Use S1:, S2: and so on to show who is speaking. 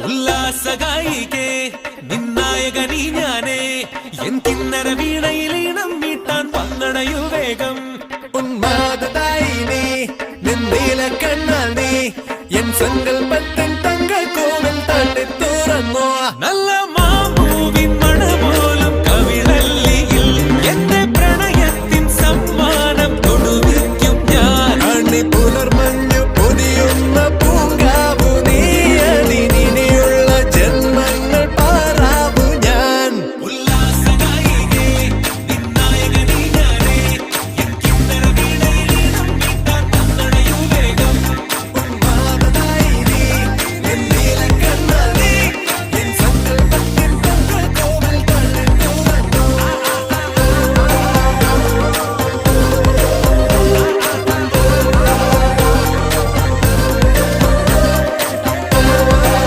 S1: ഉല്ലാസഗായികേ നിന്നായകനീ ഞാനേ എൻ കിന്നര വീണയിലീണം മീട്ടാൻ വന്നണയു വേഗം
S2: ഉന്മാദതായി നീ നിന്നീല കണ്ണാൽ നീ എൻ സങ്കൽപ്പ